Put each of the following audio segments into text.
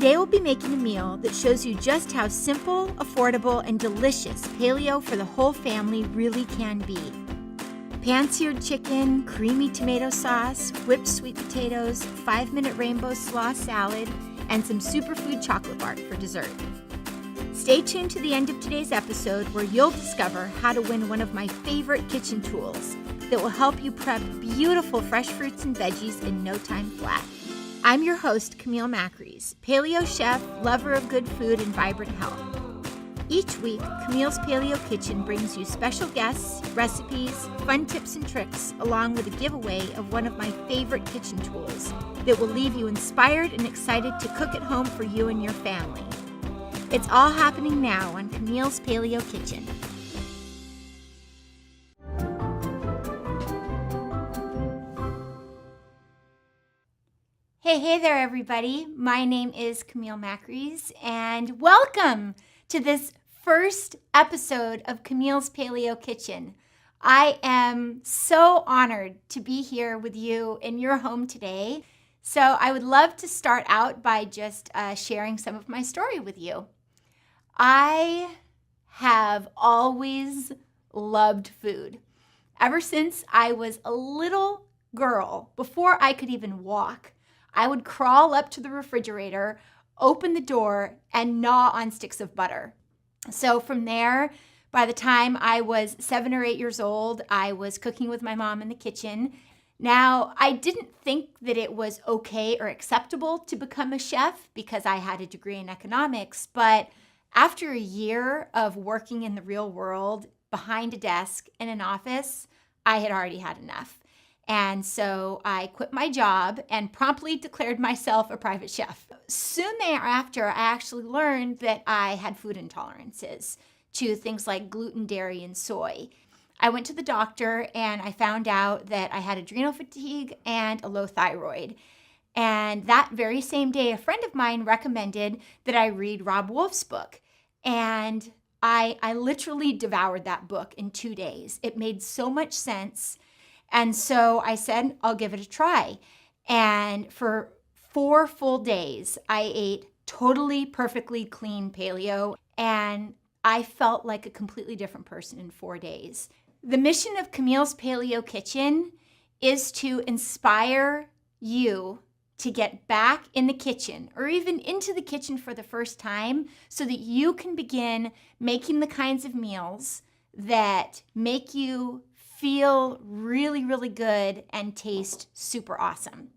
Today we'll be making a meal that shows you just how simple, affordable, and delicious paleo for the whole family really can be. Pan-seared chicken, creamy tomato sauce, whipped sweet potatoes, 5-minute rainbow slaw salad, and some superfood chocolate bar for dessert. Stay tuned to the end of today's episode where you'll discover how to win one of my favorite kitchen tools that will help you prep beautiful fresh fruits and veggies in no time flat. I'm your host, Camille Macries, paleo chef, lover of good food and vibrant health. Each week, Camille's Paleo Kitchen brings you special guests, recipes, fun tips and tricks, along with a giveaway of one of my favorite kitchen tools that will leave you inspired and excited to cook at home for you and your family. It's all happening now on Camille's Paleo Kitchen. Hey there, everybody. My name is Camille Macries, and welcome to this first episode of Camille's Paleo Kitchen. I am so honored to be here with you in your home today. So I would love to start out by just sharing some of my story with you. I have always loved food. Ever since I was a little girl, before I could even walk, I would crawl up to the refrigerator, open the door, and gnaw on sticks of butter. So from there, by the time I was 7 or 8 years old, I was cooking with my mom in the kitchen. Now, I didn't think that it was okay or acceptable to become a chef because I had a degree in economics, but after a year of working in the real world, behind a desk in an office, I had already had enough. And so I quit my job and promptly declared myself a private chef. Soon thereafter, I actually learned that I had food intolerances to things like gluten, dairy, and soy. I went to the doctor and I found out that I had adrenal fatigue and a low thyroid. And that very same day, a friend of mine recommended that I read Rob Wolf's book. And I literally devoured that book in 2 days. It made so much sense. And so I said, I'll give it a try. And for 4 full days, I ate totally perfectly clean paleo. And I felt like a completely different person in 4 days. The mission of Camille's Paleo Kitchen is to inspire you to get back in the kitchen or even into the kitchen for the first time so that you can begin making the kinds of meals that make you feel really, really good and taste super awesome.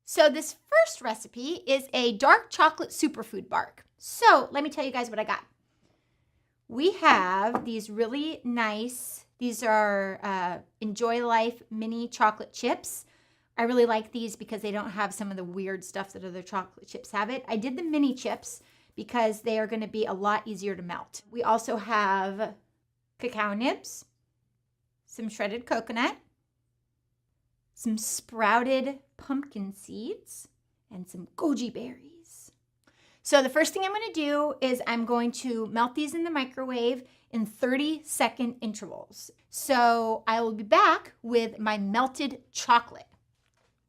So this first recipe is a dark chocolate superfood bark. So let me tell you guys what I got. We have these really nice, these are Enjoy Life mini chocolate chips. I really like these because they don't have some of the weird stuff that other chocolate chips have it. I did the mini chips because they are going to be a lot easier to melt. We also have cacao nibs, some shredded coconut, some sprouted pumpkin seeds, and some goji berries. So the first thing I'm going to do is I'm going to melt these in the microwave in 30-second intervals. So I will be back with my melted chocolate.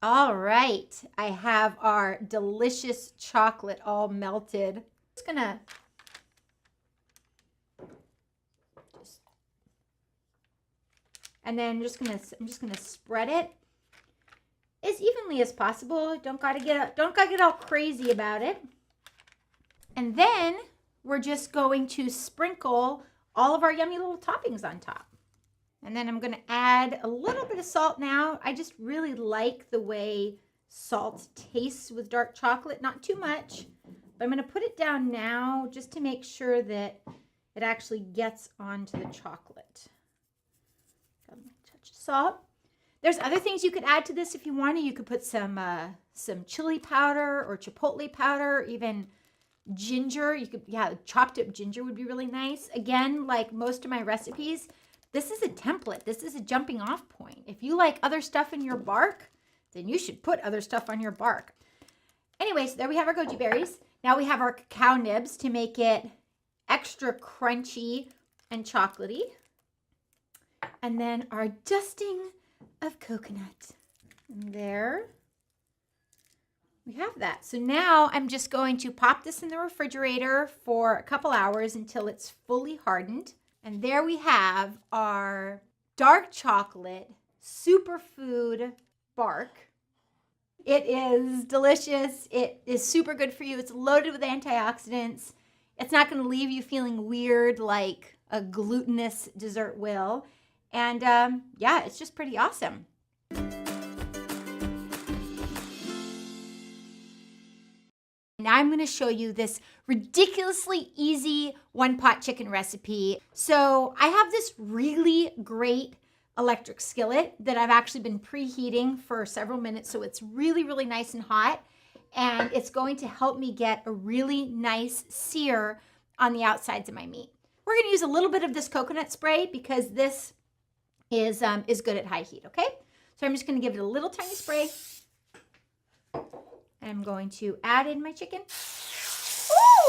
All right, I have our delicious chocolate all melted. Just gonna and then I'm just gonna spread it as evenly as possible. Don't gotta get all crazy about it. And then we're just going to sprinkle all of our yummy little toppings on top. And then I'm gonna add a little bit of salt now. I just really like the way salt tastes with dark chocolate, not too much. But I'm gonna put it down now just to make sure that it actually gets onto the chocolate. Got my touch of salt. There's other things you could add to this if you wanted. You could put some chili powder or chipotle powder, even ginger. You could, chopped up ginger would be really nice. Again, like most of my recipes, this is a template. This is a jumping off point. If you like other stuff in your bark, then you should put other stuff on your bark. Anyways, there we have our goji berries. Now we have our cacao nibs to make it extra crunchy and chocolatey. And then our dusting of coconut. And there. we have that. So now I'm just going to pop this in the refrigerator for a couple hours until it's fully hardened. And there we have our dark chocolate superfood bark. It is delicious. It is super good for you. It's loaded with antioxidants. It's not going to leave you feeling weird like a glutinous dessert will. And yeah, it's just pretty awesome. Now I'm going to show you this ridiculously easy one-pot chicken recipe. So I have this really great electric skillet that I've actually been preheating for several minutes, so it's really, really nice and hot, and it's going to help me get a really nice sear on the outsides of my meat. We're going to use a little bit of this coconut spray because this is good at high heat, okay? So I'm just going to give it a little tiny spray. I'm going to add in my chicken.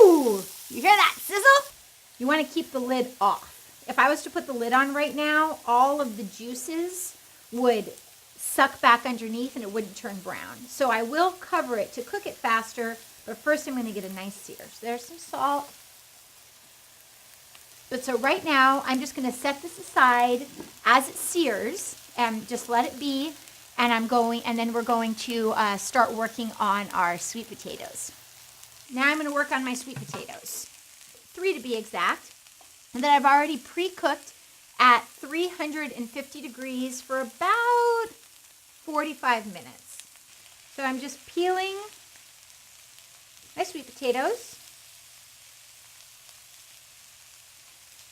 Ooh, you hear that sizzle? You want to keep the lid off. If I was to put the lid on right now, all of the juices would suck back underneath and it wouldn't turn brown. So I will cover it to cook it faster, but first I'm going to get a nice sear. So there's some salt. But so right now, I'm just going to set this aside as it sears and just let it be. And then we're going to start working on our sweet potatoes. Now I'm going to work on my sweet potatoes, 3 to be exact, and that I've already pre-cooked at 350 degrees for about 45 minutes. So I'm just peeling my sweet potatoes.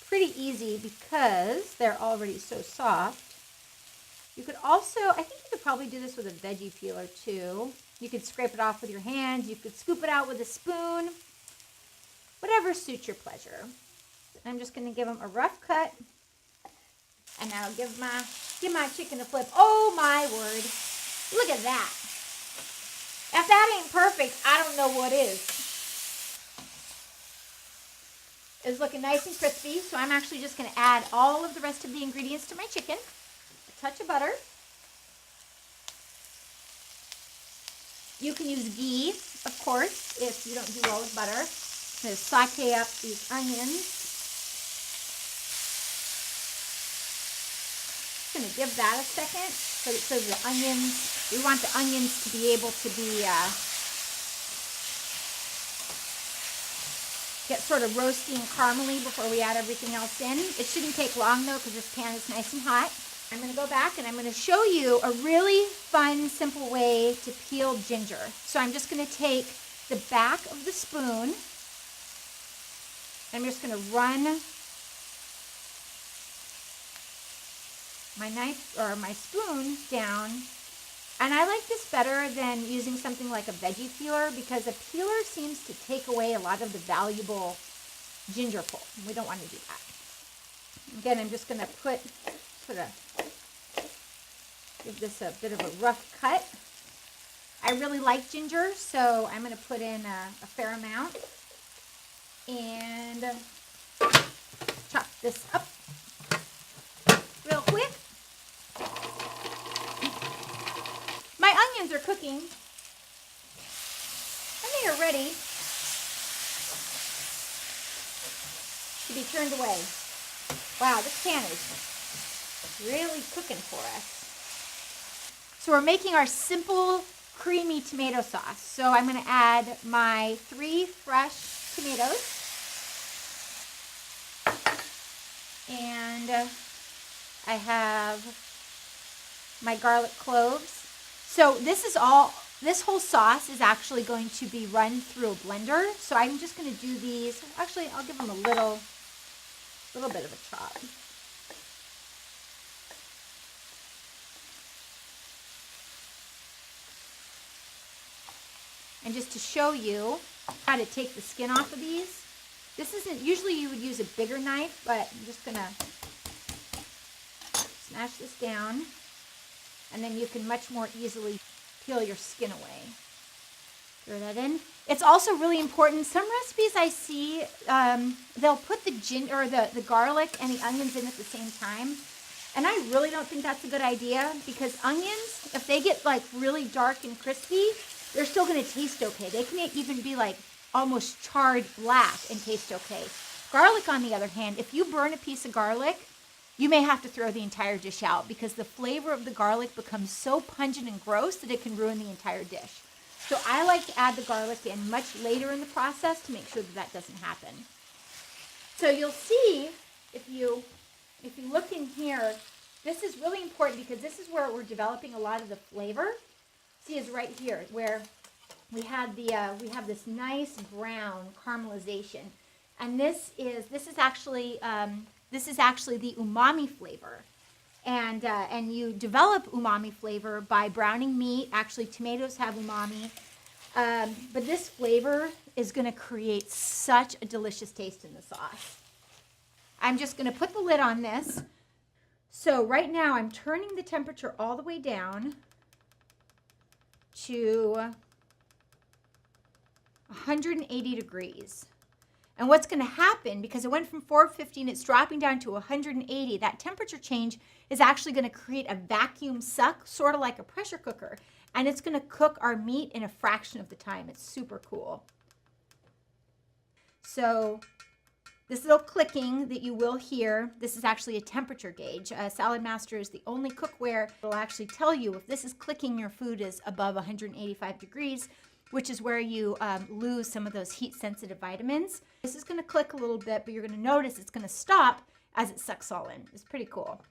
Pretty easy because they're already so soft. You could also, I think you could probably do this with a veggie peeler too. You could scrape it off with your hands. You could scoop it out with a spoon. Whatever suits your pleasure. I'm just going to give them a rough cut. And now give my chicken a flip. Oh my word. Look at that. If that ain't perfect, I don't know what is. It's looking nice and crispy. So I'm actually just going to add all of the rest of the ingredients to my chicken. Touch of butter. You can use ghee, of course, if you don't do well with butter. I'm going to saute up these onions. Just going to give that a second so the onions, we want the onions to be able to be, get sort of roasty and caramely before we add everything else in. It shouldn't take long though because this pan is nice and hot. I'm going to go back and I'm going to show you a really fun, simple way to peel ginger. So I'm just going to take the back of the spoon. I'm just going to run my knife or my spoon down. And I like this better than using something like a veggie peeler because a peeler seems to take away a lot of the valuable ginger pulp. We don't want to do that. Again, I'm just going to give this a bit of a rough cut. I really like ginger, so I'm going to put in a fair amount and chop this up real quick. My onions are cooking and they are ready to be turned away. Wow, this pan is really cooking for us. So we're making our simple creamy tomato sauce. So I'm going to add my 3 fresh tomatoes. And I have my garlic cloves. So this whole sauce is actually going to be run through a blender. So I'm just going to do these. Actually, I'll give them a little bit of a chop. And just to show you how to take the skin off of these, this isn't, usually you would use a bigger knife, but I'm just going to smash this down, and then you can much more easily peel your skin away. Throw that in. It's also really important, some recipes I see, they'll put the ginger or the garlic and the onions in at the same time. And I really don't think that's a good idea because onions, if they get like really dark and crispy, they're still going to taste okay. They can even be like almost charred black and taste okay. Garlic, on the other hand, if you burn a piece of garlic, you may have to throw the entire dish out because the flavor of the garlic becomes so pungent and gross that it can ruin the entire dish. So I like to add the garlic in much later in the process to make sure that that doesn't happen. So you'll see, if you look in here, this is really important because this is where we're developing a lot of the flavor. See, is right here where we have this nice brown caramelization, and this is actually the umami flavor, and you develop umami flavor by browning meat. Actually, tomatoes have umami, but this flavor is going to create such a delicious taste in the sauce. I'm just going to put the lid on this. So right now I'm turning the temperature all the way down to 180 degrees. And what's going to happen, because it went from 450 and it's dropping down to 180, that temperature change is actually going to create a vacuum suck, sort of like a pressure cooker. And it's going to cook our meat in a fraction of the time. It's super cool. So this little clicking that you will hear, this is actually a temperature gauge. Salad Master is the only cookware that will actually tell you if this is clicking, your food is above 185 degrees, which is where you lose some of those heat-sensitive vitamins. This is going to click a little bit, but you're going to notice it's going to stop as it sucks all in. It's pretty cool.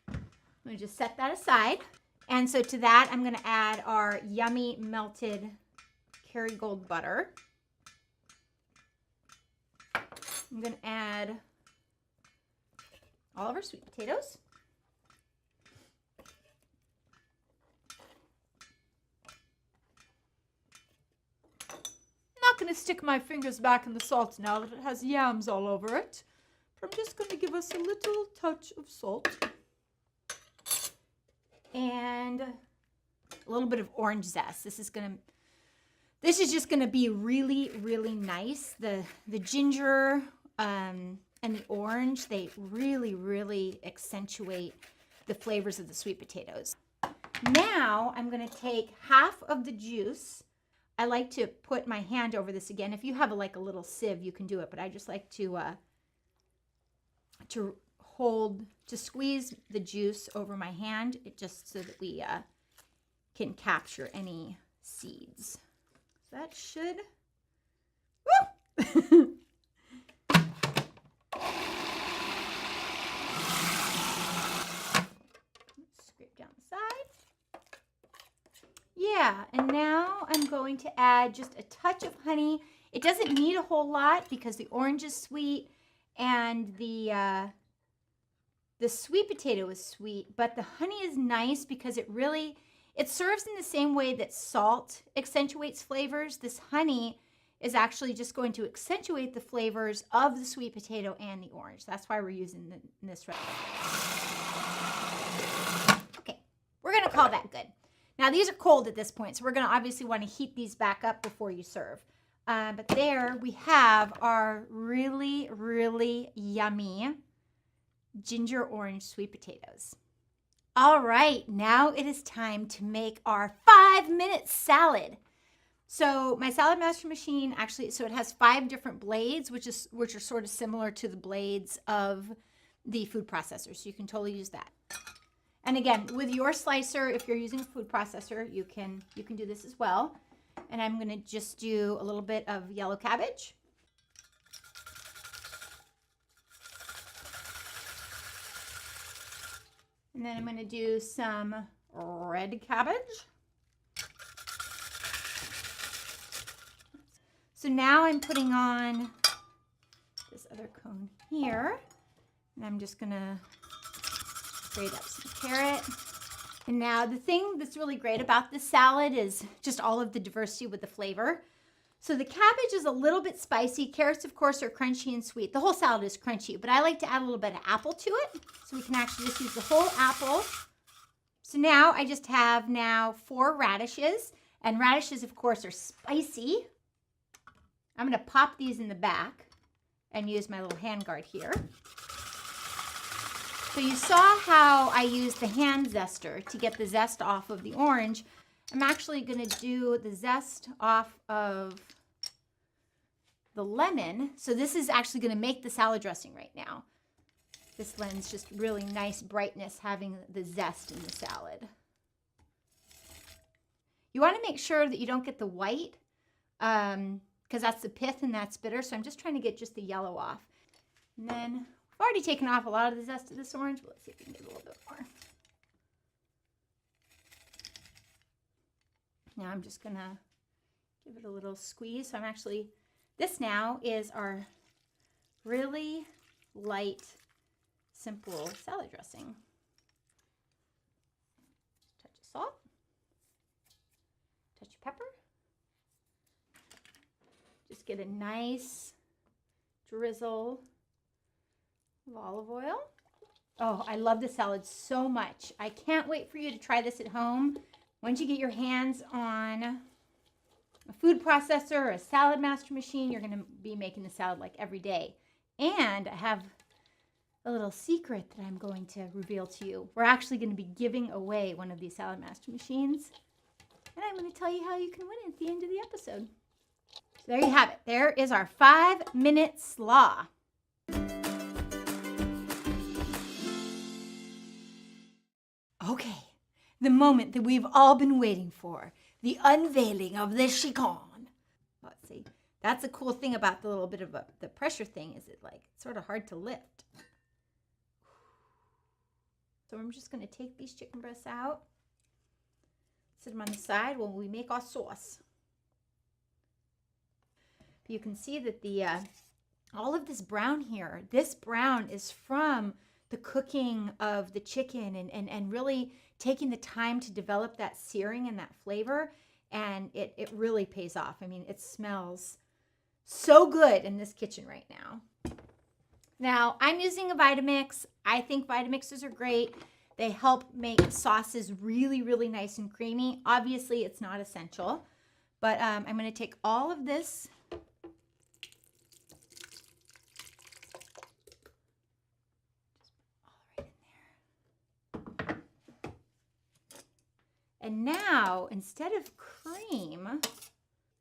I'm going to just set that aside. And so to that, I'm going to add our yummy melted Kerrygold butter. I'm going to add all of our sweet potatoes. I'm not going to stick my fingers back in the salt now that it has yams all over it. But I'm just going to give us a little touch of salt. And a little bit of orange zest. This is just going to be really, really nice. The ginger and the orange, they really, really accentuate the flavors of the sweet potatoes. Now I'm going to take half of the juice. I like to put my hand over this again. If you have a little sieve, you can do it, but I just like to squeeze the juice over my hand, just so that we can capture any seeds. So that should, woo! Scrape down the side. Yeah, and now I'm going to add just a touch of honey. It doesn't need a whole lot because the orange is sweet and the sweet potato is sweet, but the honey is nice because it serves in the same way that salt accentuates flavors. This honey is actually just going to accentuate the flavors of the sweet potato and the orange. That's why we're using this right now. Okay, we're going to call that good. Now, these are cold at this point, so we're going to obviously want to heat these back up before you serve. But there we have our really, really yummy ginger orange sweet potatoes. All right, now it is time to make our 5-minute salad. So my Salad Master machine actually, so it has 5 different blades, which are sort of similar to the blades of the food processor. So you can totally use that. And again, with your slicer, if you're using a food processor, you can do this as well. And I'm going to just do a little bit of yellow cabbage. And then I'm going to do some red cabbage. So now I'm putting on this other cone here. And I'm just going to grate up some carrot. And now the thing that's really great about this salad is just all of the diversity with the flavor. So the cabbage is a little bit spicy. Carrots, of course, are crunchy and sweet. The whole salad is crunchy, but I like to add a little bit of apple to it. So we can actually just use the whole apple. So now I just have 4 radishes. And radishes, of course, are spicy. I'm going to pop these in the back and use my little hand guard here. So you saw how I used the hand zester to get the zest off of the orange. I'm actually going to do the zest off of the lemon. So this is actually going to make the salad dressing right now. This lends just really nice brightness having the zest in the salad. You want to make sure that you don't get the white because that's the pith and that's bitter. So I'm just trying to get just the yellow off. And then I've already taken off a lot of the zest of this orange, but let's see if we can get a little bit more. Now I'm just gonna give it a little squeeze. So I'm actually, this now is our really light, simple salad dressing. Touch of salt, touch of pepper. Just get a nice drizzle of olive oil. Oh, I love the salad so much. I can't wait for you to try this at home. Once you get your hands on a food processor or a salad master machine, you're going to be making the salad like every day. And I have a little secret that I'm going to reveal to you. We're actually going to be giving away one of these salad master machines. And I'm going to tell you how you can win it at the end of the episode. So there you have it. There is our 5-minute slaw. Okay. The moment that we've all been waiting for, the unveiling of the chicken. Let's see. That's a cool thing about the little bit of the pressure thing is it like it's sort of hard to lift. So I'm just going to take these chicken breasts out, sit them on the side while we make our sauce. You can see that the all of this brown here, this brown is from the cooking of the chicken and really taking the time to develop that searing and that flavor, and it really pays off. I mean, it smells so good in this kitchen right now. Now, I'm using a Vitamix. I think Vitamixes are great. They help make sauces really, really nice and creamy. Obviously, it's not essential, but I'm going to take all of this And now, instead of cream,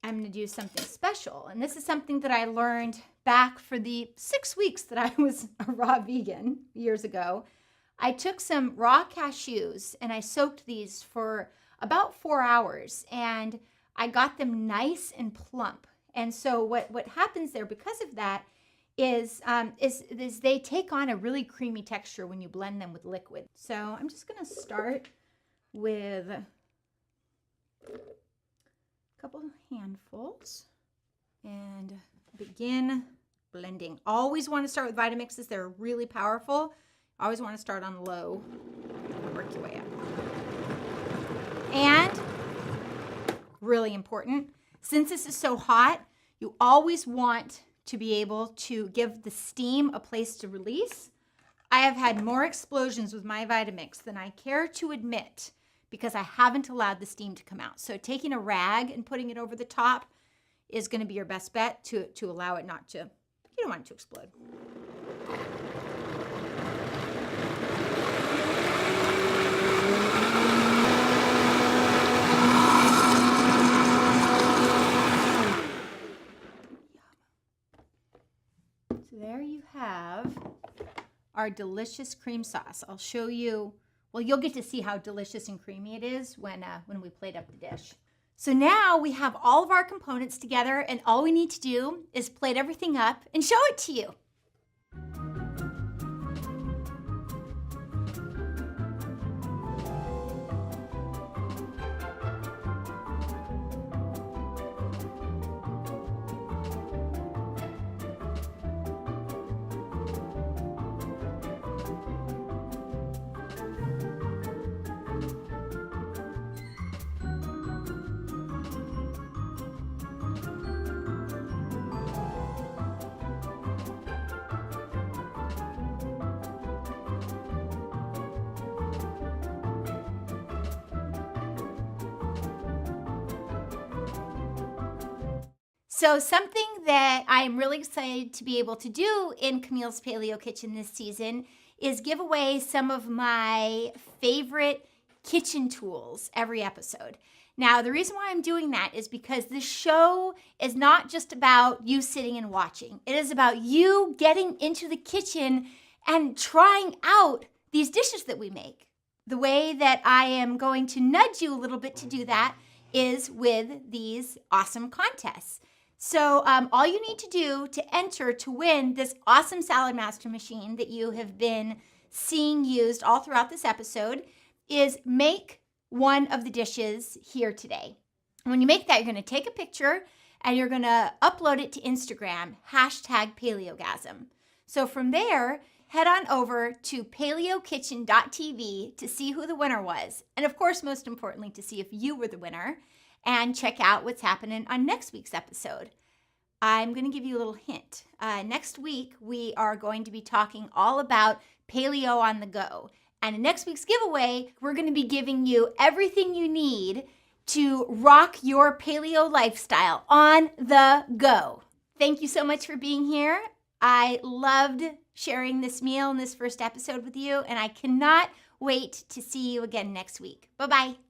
I'm going to do something special. And this is something that I learned back for the 6 weeks that I was a raw vegan years ago. I took some raw cashews and I soaked these for about 4 hours. And I got them nice and plump. And so what happens there because of that is they take on a really creamy texture when you blend them with liquid. So I'm just going to start with a couple of handfuls and begin blending. Always want to start with Vitamixes. They're really powerful. Always want to start on low and work your way up. And really important, since this is so hot, you always want to be able to give the steam a place to release. I have had more explosions with my Vitamix than I care to admit because I haven't allowed the steam to come out. So taking a rag and putting it over the top is going to be your best bet to allow it not to, you don't want it to explode. So there you have our delicious cream sauce. I'll show you. Well, you'll get to see how delicious and creamy it is when we plate up the dish. So now we have all of our components together, and all we need to do is plate everything up and show it to you. So something that I'm really excited to be able to do in Camille's Paleo Kitchen this season is give away some of my favorite kitchen tools every episode. Now, the reason why I'm doing that is because this show is not just about you sitting and watching. It is about you getting into the kitchen and trying out these dishes that we make. The way that I am going to nudge you a little bit to do that is with these awesome contests. So all you need to do to enter to win this awesome Salad Master machine that you have been seeing used all throughout this episode is make one of the dishes here today. When you make that, you're going to take a picture and you're going to upload it to Instagram, #PaleoGasm. So from there, head on over to paleokitchen.tv to see who the winner was. And of course, most importantly, to see if you were the winner and check out what's happening on next week's episode. I'm going to give you a little hint. Next week, we are going to be talking all about paleo on the go. And in next week's giveaway, we're going to be giving you everything you need to rock your paleo lifestyle on the go. Thank you so much for being here. I loved sharing this meal in this first episode with you, and I cannot wait to see you again next week. Bye-bye.